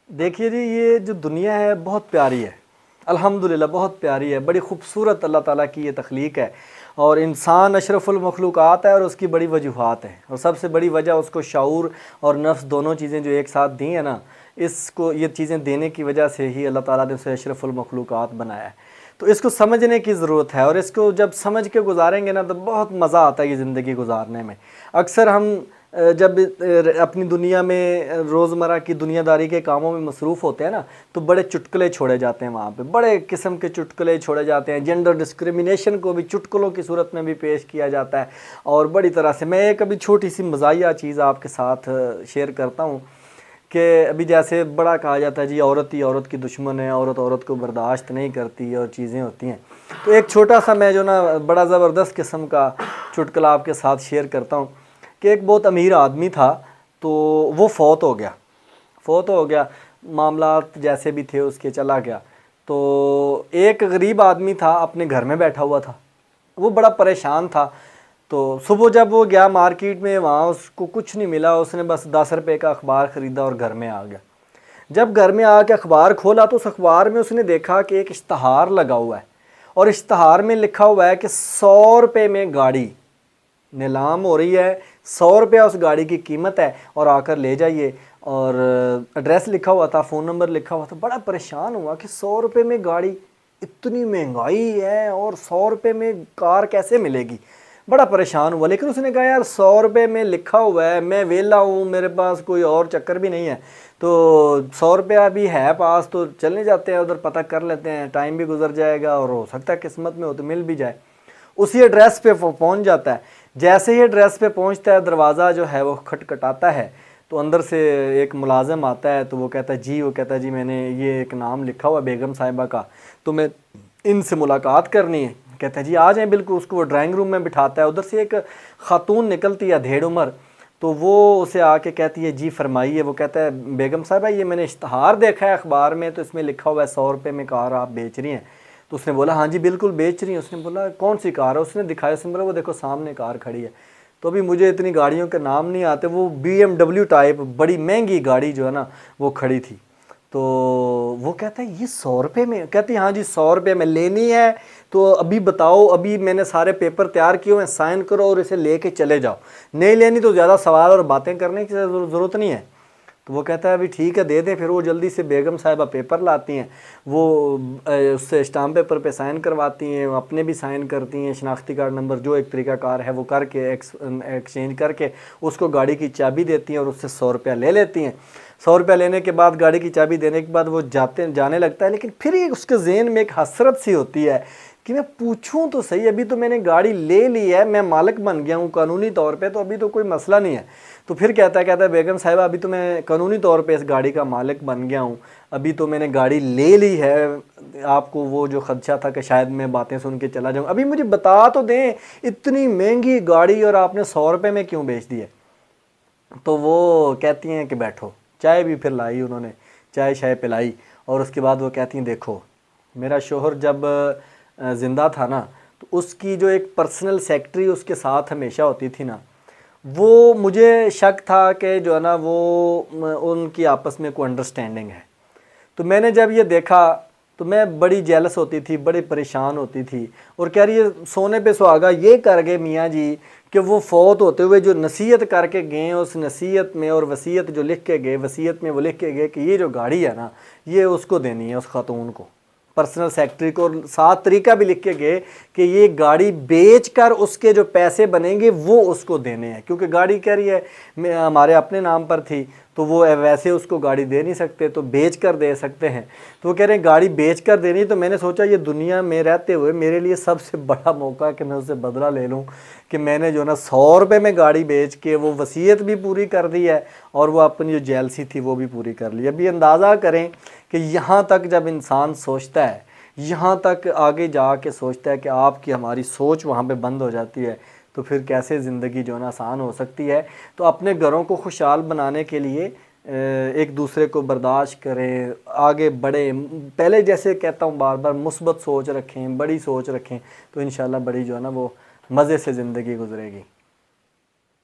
دیکھیے جی، یہ جو دنیا ہے بہت پیاری ہے، الحمدللہ بہت پیاری ہے، بڑی خوبصورت اللہ تعالیٰ کی یہ تخلیق ہے، اور انسان اشرف المخلوقات ہے، اور اس کی بڑی وجوہات ہیں، اور سب سے بڑی وجہ اس کو شعور اور نفس دونوں چیزیں جو ایک ساتھ دی ہیں نا، اس کو یہ چیزیں دینے کی وجہ سے ہی اللہ تعالیٰ نے اسے اشرف المخلوقات بنایا ہے۔ تو اس کو سمجھنے کی ضرورت ہے، اور اس کو جب سمجھ کے گزاریں گے نا تو بہت مزہ آتا ہے یہ زندگی گزارنے میں۔ اکثر ہم جب اپنی دنیا میں روزمرہ کی دنیا داری کے کاموں میں مصروف ہوتے ہیں نا، تو بڑے چٹکلے چھوڑے جاتے ہیں، وہاں پہ بڑے قسم کے چٹکلے چھوڑے جاتے ہیں، جینڈر ڈسکریمنیشن کو بھی چٹکلوں کی صورت میں بھی پیش کیا جاتا ہے، اور بڑی طرح سے۔ میں ایک ابھی چھوٹی سی مزاحیہ چیز آپ کے ساتھ شیئر کرتا ہوں کہ ابھی جیسے بڑا کہا جاتا ہے جی عورت ہی عورت کی دشمن ہے، عورت عورت کو برداشت نہیں کرتی، اور چیزیں ہوتی ہیں۔ تو ایک چھوٹا سا میں جو نا بڑا زبردست قسم کا چٹکلا آپ کے ساتھ شیئر کرتا ہوں کہ ایک بہت امیر آدمی تھا، تو وہ فوت ہو گیا، معاملات جیسے بھی تھے اس کے چلا گیا۔ تو ایک غریب آدمی تھا، اپنے گھر میں بیٹھا ہوا تھا، وہ بڑا پریشان تھا۔ تو صبح جب وہ گیا مارکیٹ میں، وہاں اس کو کچھ نہیں ملا، اس نے بس 10 روپے کا اخبار خریدا اور گھر میں آ گیا۔ جب گھر میں آ کے اخبار کھولا تو اس اخبار میں اس نے دیکھا کہ ایک اشتہار لگا ہوا ہے، اور اشتہار میں لکھا ہوا ہے کہ 100 روپے میں گاڑی نیلام ہو رہی ہے، 100 روپیہ اس گاڑی کی قیمت ہے، اور آ کر لے جائیے۔ اور ایڈریس لکھا ہوا تھا، فون نمبر لکھا ہوا تھا۔ بڑا پریشان ہوا کہ 100 روپے میں گاڑی، اتنی مہنگائی ہے اور 100 روپے میں کار کیسے ملے گی؟ بڑا پریشان ہوا، لیکن اس نے کہا یار 100 روپے میں لکھا ہوا ہے، میں ویلا ہوں، میرے پاس کوئی اور چکر بھی نہیں ہے، تو 100 روپیہ بھی ہے پاس، تو چلنے جاتے ہیں ادھر، پتہ کر لیتے ہیں، ٹائم بھی گزر جائے گا، اور ہو سکتا ہے قسمت میں ہو تو مل بھی جائے۔ اسی ایڈریس پہ وہ پہنچ جاتا ہے۔ جیسے ہی ایڈریس پہ پہنچتا ہے، دروازہ جو ہے وہ کھٹکھٹاتا ہے، تو اندر سے ایک ملازم آتا ہے، تو وہ کہتا ہے جی میں نے یہ ایک نام لکھا ہوا بیگم صاحبہ کا، تو میں ان سے ملاقات کرنی ہے۔ کہتا ہے جی آ جائیں، بالکل۔ اس کو وہ ڈرائنگ روم میں بٹھاتا ہے، ادھر سے ایک خاتون نکلتی ہے دھیڑ عمر، تو وہ اسے آ کے کہتی ہے جی فرمائیے۔ وہ کہتا ہے بیگم صاحبہ یہ میں نے اشتہار دیکھا ہے اخبار میں، تو اس میں لکھا ہوا ہے 100 روپے میں کار آپ بیچ رہی ہیں۔ تو اس نے بولا ہاں جی بالکل بیچ رہی ہیں۔ اس نے بولا کون سی کار ہے؟ اس نے دکھایا، اس نے بولا وہ دیکھو سامنے کار کھڑی ہے۔ تو ابھی مجھے اتنی گاڑیوں کے نام نہیں آتے، وہ BMW ٹائپ بڑی مہنگی گاڑی جو ہے نا وہ کھڑی تھی۔ تو وہ کہتا ہے یہ 100 روپے میں؟ کہتی ہاں جی 100 روپے میں لینی ہے، تو ابھی بتاؤ، ابھی میں نے سارے پیپر تیار کیے ہوئے ہیں، سائن کرو اور اسے لے کے چلے جاؤ، نہیں لینی تو زیادہ سوال اور باتیں کرنے کی ضرورت نہیں ہے۔ تو وہ کہتا ہے ابھی ٹھیک ہے دے دیں۔ پھر وہ جلدی سے بیگم صاحبہ پیپر لاتی ہیں، وہ اس سے اسٹامپ پیپر پہ سائن کرواتی ہیں، وہ اپنے بھی سائن کرتی ہیں، شناختی کارڈ نمبر جو ایک طریقہ کار ہے وہ کر کے ایکسچینج کر کے اس کو گاڑی کی چابی دیتی ہیں، اور اس سے 100 روپیہ لے لیتی ہیں۔ 100 روپیہ لینے کے بعد، گاڑی کی چابی دینے کے بعد وہ جانے لگتا ہے، لیکن پھر اس کے ذہن میں ایک حسرت سی ہوتی ہے کہ میں پوچھوں تو صحیح، ابھی تو میں نے گاڑی لے لی ہے، میں مالک بن گیا ہوں قانونی طور پہ، تو ابھی تو کوئی مسئلہ نہیں ہے۔ تو پھر کہتا ہے بیگم صاحبہ ابھی تو میں قانونی طور پہ اس گاڑی کا مالک بن گیا ہوں، ابھی تو میں نے گاڑی لے لی ہے، آپ کو وہ جو خدشہ تھا کہ شاید میں باتیں سن کے چلا جاؤں، ابھی مجھے بتا تو دیں اتنی مہنگی گاڑی اور آپ نے 100 روپے میں کیوں بیچ دی ہے؟ تو وہ کہتی ہیں کہ بیٹھو۔ چائے بھی پھر لائی، انہوں نے چائے شائے پلائی، اور اس کے بعد وہ کہتی ہیں دیکھو میرا شوہر جب زندہ تھا نا، تو اس کی جو ایک پرسنل سیکٹری اس کے ساتھ ہمیشہ ہوتی تھی نا، وہ مجھے شک تھا کہ جو ہے نا وہ ان کی آپس میں کوئی انڈرسٹینڈنگ ہے۔ تو میں نے جب یہ دیکھا تو میں بڑی جیلس ہوتی تھی، بڑی پریشان ہوتی تھی، اور کہہ رہی ہے سونے پہ سہاگا یہ کر گئے میاں جی کہ وہ فوت ہوتے ہوئے جو نصیحت کر کے گئے، اس نصیحت میں اور وصیت جو لکھ کے گئے، وصیت میں وہ لکھ کے گئے کہ یہ جو گاڑی ہے نا یہ اس کو دینی ہے، اس خاتون کو، پرسنل سیکٹری کو، اور ساتھ طریقہ بھی لکھ کے گئے کہ یہ گاڑی بیچ کر اس کے جو پیسے بنیں گے وہ اس کو دینے ہیں، کیونکہ گاڑی کہہ رہی ہے ہمارے اپنے نام پر تھی، تو وہ ویسے اس کو گاڑی دے نہیں سکتے، تو بیچ کر دے سکتے ہیں۔ تو وہ کہہ رہے ہیں گاڑی بیچ کر دینی، تو میں نے سوچا یہ دنیا میں رہتے ہوئے میرے لیے سب سے بڑا موقع ہے کہ میں اس سے بدلہ لے لوں، کہ میں نے جو نا 100 روپے میں گاڑی بیچ کے وہ وصیت بھی پوری کر دی ہے، اور وہ اپنی جو جیلسی تھی وہ بھی پوری کر لی۔ ابھی اندازہ کریں کہ یہاں تک جب انسان سوچتا ہے، یہاں تک آگے جا کے سوچتا ہے کہ آپ کی ہماری سوچ وہاں پہ بند ہو جاتی ہے، تو پھر کیسے زندگی جو ہے نا آسان ہو سکتی ہے۔ تو اپنے گھروں کو خوشحال بنانے کے لیے ایک دوسرے کو برداشت کریں، آگے بڑھیں، پہلے جیسے کہتا ہوں بار بار مثبت سوچ رکھیں، بڑی سوچ رکھیں، تو انشاءاللہ بڑی جو ہے نا وہ مزے سے زندگی گزرے گی۔